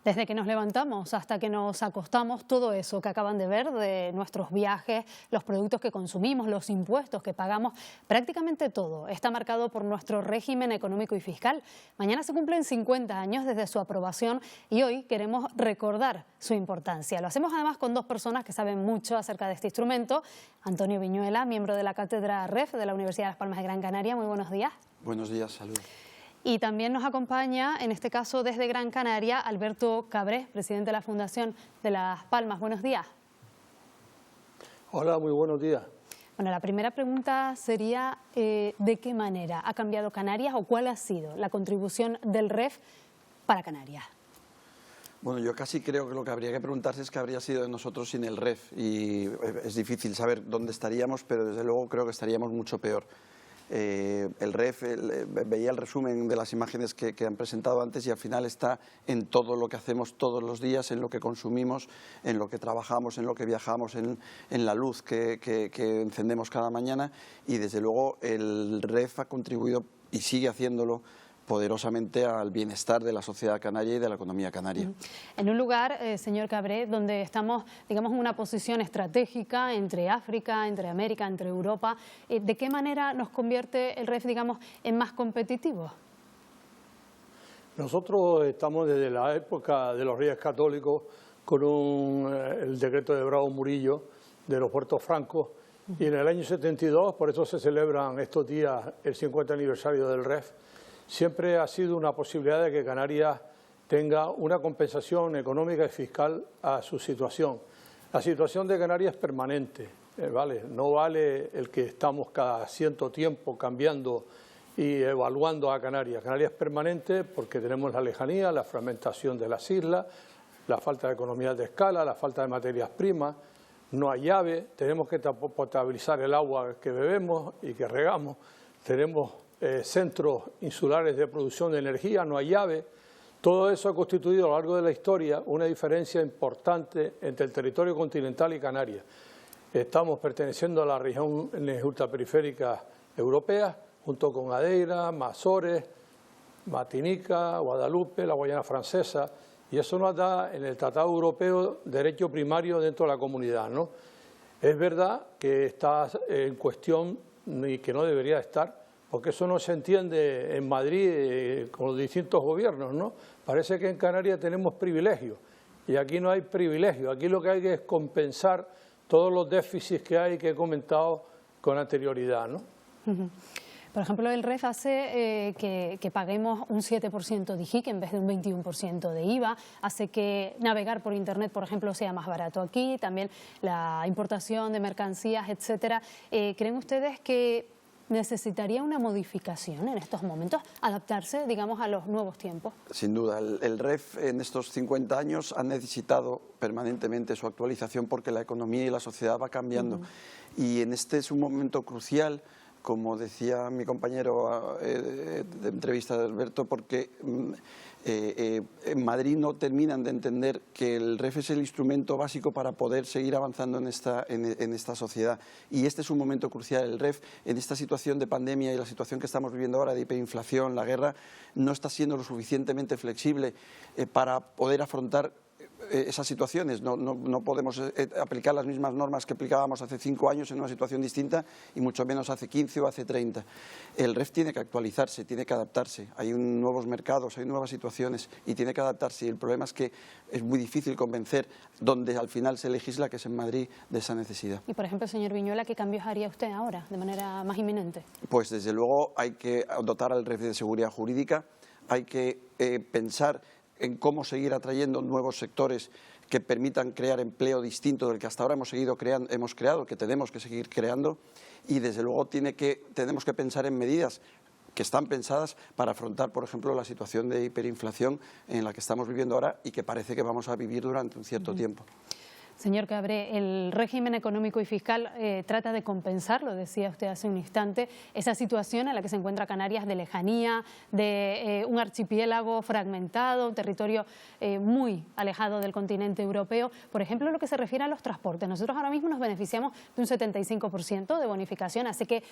Desde que nos levantamos hasta que nos acostamos, todo eso que acaban de ver de nuestros viajes, los productos que consumimos, los impuestos que pagamos, prácticamente todo está marcado por nuestro régimen económico y fiscal. Mañana se cumplen 50 años desde su aprobación y hoy queremos recordar su importancia. Lo hacemos además con dos personas que saben mucho acerca de este instrumento. Antonio Viñuela, miembro de la Cátedra REF de la Universidad de Las Palmas de Gran Canaria. Muy buenos días. Buenos días, saludos. Y también nos acompaña, en este caso desde Gran Canaria, Alberto Cabré, presidente de la Fundación de Las Palmas. Buenos días. Hola, muy buenos días. Bueno, la primera pregunta sería ¿de qué manera ha cambiado Canarias o cuál ha sido la contribución del REF para Canarias? Bueno, yo casi creo que lo que habría que preguntarse es qué habría sido de nosotros sin el REF. Y es difícil saber dónde estaríamos, pero desde luego creo que estaríamos mucho peor. El REF, veía el resumen de las imágenes que han presentado antes y al final está en todo lo que hacemos todos los días, en lo que consumimos, en lo que trabajamos, en lo que viajamos, en la luz que encendemos cada mañana, y desde luego el REF ha contribuido y sigue haciéndolo poderosamente al bienestar de la sociedad canaria y de la economía canaria. En un lugar, señor Cabré, donde estamos, digamos, en una posición estratégica entre África, entre América, entre Europa, ¿de qué manera nos convierte el REF, digamos, en más competitivos? Nosotros estamos desde la época de los Reyes Católicos con el decreto de Bravo Murillo de los puertos francos, y en el año 72, por eso se celebran estos días el 50 aniversario del REF. Siempre ha sido una posibilidad de que Canarias tenga una compensación económica y fiscal a su situación. La situación de Canarias es permanente, ¿vale? No vale el que estamos cada cierto tiempo cambiando y evaluando a Canarias. Canarias es permanente porque tenemos la lejanía, la fragmentación de las islas, la falta de economías de escala, la falta de materias primas, no hay llave, tenemos que potabilizar el agua que bebemos y que regamos, tenemos centros insulares de producción de energía, no hay llave. Todo eso ha constituido a lo largo de la historia una diferencia importante entre el territorio continental y Canarias. Estamos perteneciendo a la región ultraperiférica europea, junto con Madeira, Azores, Martinica, Guadalupe, la Guayana Francesa, y eso nos da en el Tratado Europeo derecho primario dentro de la comunidad, ¿no? Es verdad que está en cuestión y que no debería estar, porque eso no se entiende en Madrid con los distintos gobiernos, ¿no? Parece que en Canarias tenemos privilegios y aquí no hay privilegios. Aquí lo que hay que es compensar todos los déficits que hay que he comentado con anterioridad, ¿no? Por ejemplo, el REF hace que paguemos un 7% de IGIC en vez de un 21% de IVA, hace que navegar por Internet, por ejemplo, sea más barato aquí, también la importación de mercancías, etcétera. ¿Creen ustedes que necesitaría una modificación en estos momentos, adaptarse, digamos, a los nuevos tiempos? Sin duda, el REF en estos 50 años ha necesitado permanentemente su actualización porque la economía y la sociedad va cambiando. Y en este es un momento crucial, como decía mi compañero de entrevista de Alberto, porque en Madrid no terminan de entender que el REF es el instrumento básico para poder seguir avanzando en esta sociedad. Y este es un momento crucial. El REF, en esta situación de pandemia y la situación que estamos viviendo ahora de hiperinflación, la guerra, no está siendo lo suficientemente flexible para poder afrontar esas situaciones. No podemos aplicar las mismas normas que aplicábamos hace 5 años en una situación distinta y mucho menos hace 15 o hace 30. El REF tiene que actualizarse, tiene que adaptarse. Hay nuevos mercados, hay nuevas situaciones y tiene que adaptarse. Y el problema es que es muy difícil convencer donde al final se legisla, que es en Madrid, de esa necesidad. Y por ejemplo, señor Viñuela, ¿qué cambios haría usted ahora de manera más inminente? Pues desde luego hay que dotar al REF de seguridad jurídica, hay que pensar en cómo seguir atrayendo nuevos sectores que permitan crear empleo distinto del que hasta ahora hemos creado, que tenemos que seguir creando, y desde luego tenemos que pensar en medidas que están pensadas para afrontar, por ejemplo, la situación de hiperinflación en la que estamos viviendo ahora y que parece que vamos a vivir durante un cierto tiempo. Señor Cabré, el régimen económico y fiscal trata de compensar, lo decía usted hace un instante, esa situación en la que se encuentra Canarias de lejanía, de un archipiélago fragmentado, un territorio muy alejado del continente europeo. Por ejemplo, en lo que se refiere a los transportes, nosotros ahora mismo nos beneficiamos de un 75% de bonificación, así que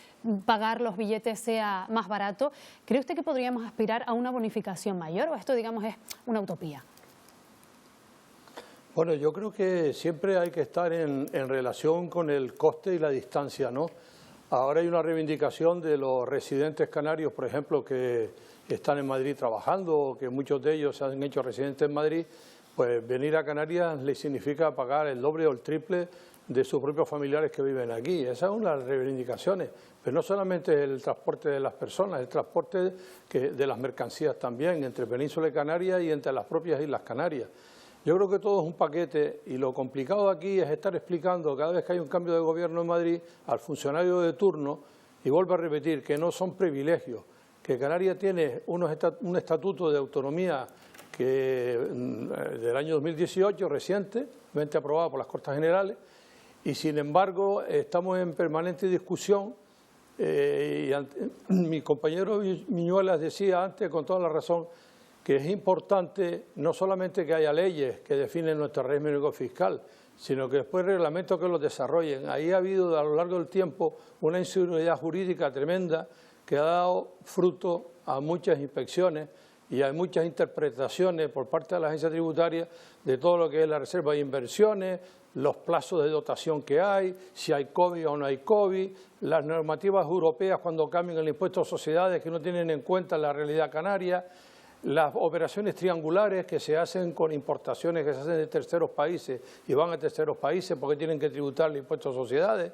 pagar los billetes sea más barato. ¿Cree usted que podríamos aspirar a una bonificación mayor o esto, digamos, es una utopía? Bueno, yo creo que siempre hay que estar en relación con el coste y la distancia, ¿no? Ahora hay una reivindicación de los residentes canarios, por ejemplo, que están en Madrid trabajando, que muchos de ellos se han hecho residentes en Madrid, pues venir a Canarias les significa pagar el doble o el triple de sus propios familiares que viven aquí. Esa es una de las reivindicaciones, pero no solamente el transporte de las personas, el transporte de las mercancías también, entre Península y Canarias y entre las propias Islas Canarias. Yo creo que todo es un paquete y lo complicado aquí es estar explicando cada vez que hay un cambio de gobierno en Madrid al funcionario de turno, y vuelvo a repetir que no son privilegios, que Canarias tiene un estatuto de autonomía del año 2018, recientemente aprobado por las Cortes Generales, y sin embargo estamos en permanente discusión. Mi compañero Viñuelas decía antes, con toda la razón, que es importante no solamente que haya leyes que definen nuestro régimen fiscal, sino que después reglamentos que los desarrollen. Ahí ha habido a lo largo del tiempo una inseguridad jurídica tremenda que ha dado fruto a muchas inspecciones y hay muchas interpretaciones por parte de la agencia tributaria de todo lo que es la reserva de inversiones, los plazos de dotación que hay, si hay COVID o no hay COVID, las normativas europeas cuando cambian el impuesto a sociedades que no tienen en cuenta la realidad canaria, las operaciones triangulares que se hacen con importaciones que se hacen de terceros países y van a terceros países porque tienen que tributar el impuesto a sociedades.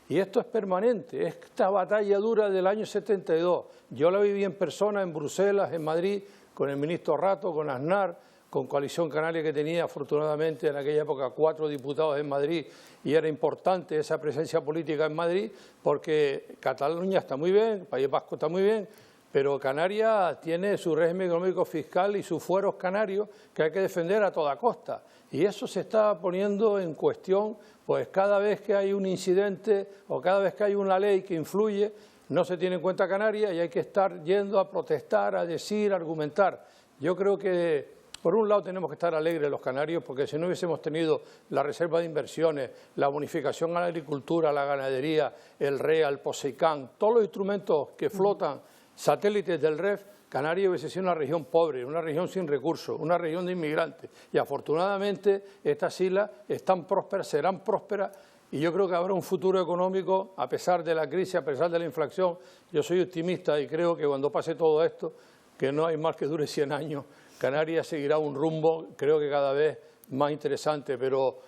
Y esto es permanente, esta batalla dura del año 72. Yo la viví en persona en Bruselas, en Madrid, con el ministro Rato, con Aznar, con Coalición Canaria, que tenía afortunadamente en aquella época 4 diputados en Madrid, y era importante esa presencia política en Madrid porque Cataluña está muy bien, el País Vasco está muy bien, pero Canarias tiene su régimen económico fiscal y sus fueros canarios que hay que defender a toda costa. Y eso se está poniendo en cuestión, pues cada vez que hay un incidente o cada vez que hay una ley que influye, no se tiene en cuenta Canarias y hay que estar yendo a protestar, a decir, a argumentar. Yo creo que, por un lado, tenemos que estar alegres los canarios, porque si no hubiésemos tenido la reserva de inversiones, la bonificación a la agricultura, a la ganadería, el REA, el POSEICAN, todos los instrumentos que flotan, satélites del REF, Canarias hubiese sido una región pobre, una región sin recursos, una región de inmigrantes. Y afortunadamente estas islas están prósperas, serán prósperas, y yo creo que habrá un futuro económico a pesar de la crisis, a pesar de la inflación. Yo soy optimista y creo que cuando pase todo esto, que no hay más que dure 100 años, Canarias seguirá un rumbo, creo que cada vez más interesante, pero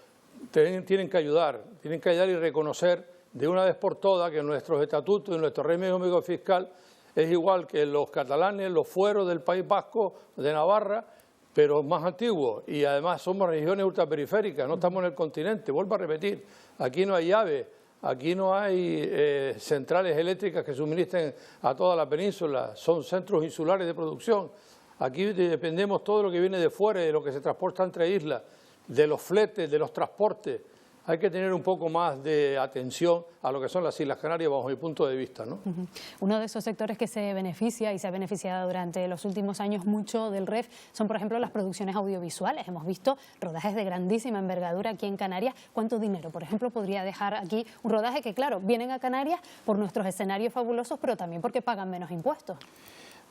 tienen que ayudar y reconocer de una vez por todas que nuestros estatutos y nuestro régimen económico fiscal es igual que los catalanes, los fueros del País Vasco, de Navarra, pero más antiguos, y además somos regiones ultraperiféricas, no estamos en el continente. Vuelvo a repetir, aquí no hay llave, aquí no hay centrales eléctricas que suministren a toda la península, son centros insulares de producción. Aquí dependemos todo lo que viene de fuera, de lo que se transporta entre islas, de los fletes, de los transportes. Hay que tener un poco más de atención a lo que son las Islas Canarias bajo mi punto de vista, ¿no? Uno de esos sectores que se beneficia y se ha beneficiado durante los últimos años mucho del REF son, por ejemplo, las producciones audiovisuales. Hemos visto rodajes de grandísima envergadura aquí en Canarias. ¿Cuánto dinero, por ejemplo, podría dejar aquí un rodaje que, claro, vienen a Canarias por nuestros escenarios fabulosos, pero también porque pagan menos impuestos?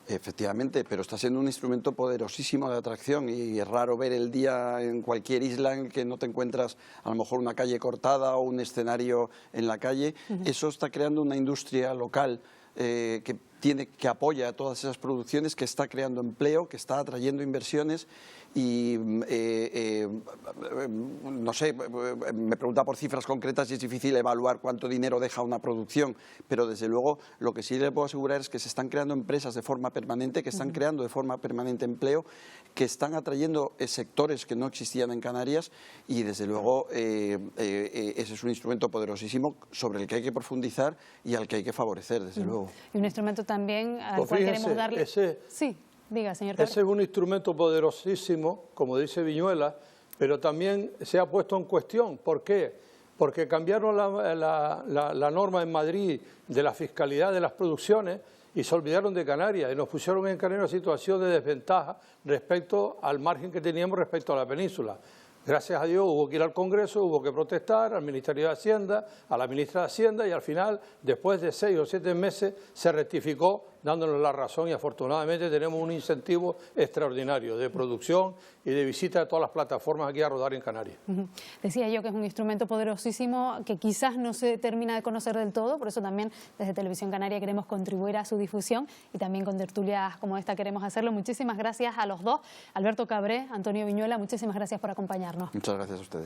Efectivamente, pero está siendo un instrumento poderosísimo de atracción y es raro ver el día en cualquier isla en que no te encuentras a lo mejor una calle cortada o un escenario en la calle. Eso está creando una industria local que apoya a todas esas producciones, que está creando empleo, que está atrayendo inversiones y no sé, me pregunta por cifras concretas y es difícil evaluar cuánto dinero deja una producción, pero desde luego lo que sí le puedo asegurar es que se están creando empresas de forma permanente, que están creando de forma permanente empleo, que están atrayendo sectores que no existían en Canarias y desde luego ese es un instrumento poderosísimo sobre el que hay que profundizar y al que hay que favorecer, desde luego. Y un instrumento también al cual queremos darle... Sí. Diga, señor Cabrera. Ese es un instrumento poderosísimo, como dice Viñuela, pero también se ha puesto en cuestión. ¿Por qué? Porque cambiaron la norma en Madrid de la fiscalidad de las producciones y se olvidaron de Canarias y nos pusieron en Canarias una situación de desventaja respecto al margen que teníamos respecto a la península. Gracias a Dios hubo que ir al Congreso, hubo que protestar, al Ministerio de Hacienda, a la ministra de Hacienda y al final, después de 6 o 7 meses, se rectificó dándonos la razón, y afortunadamente tenemos un incentivo extraordinario de producción y de visita de todas las plataformas aquí a rodar en Canarias. Decía yo que es un instrumento poderosísimo que quizás no se termina de conocer del todo, por eso también desde Televisión Canaria queremos contribuir a su difusión y también con tertulias como esta queremos hacerlo. Muchísimas gracias a los dos, Alberto Cabré, Antonio Viñuela, muchísimas gracias por acompañarnos. Muchas gracias a ustedes.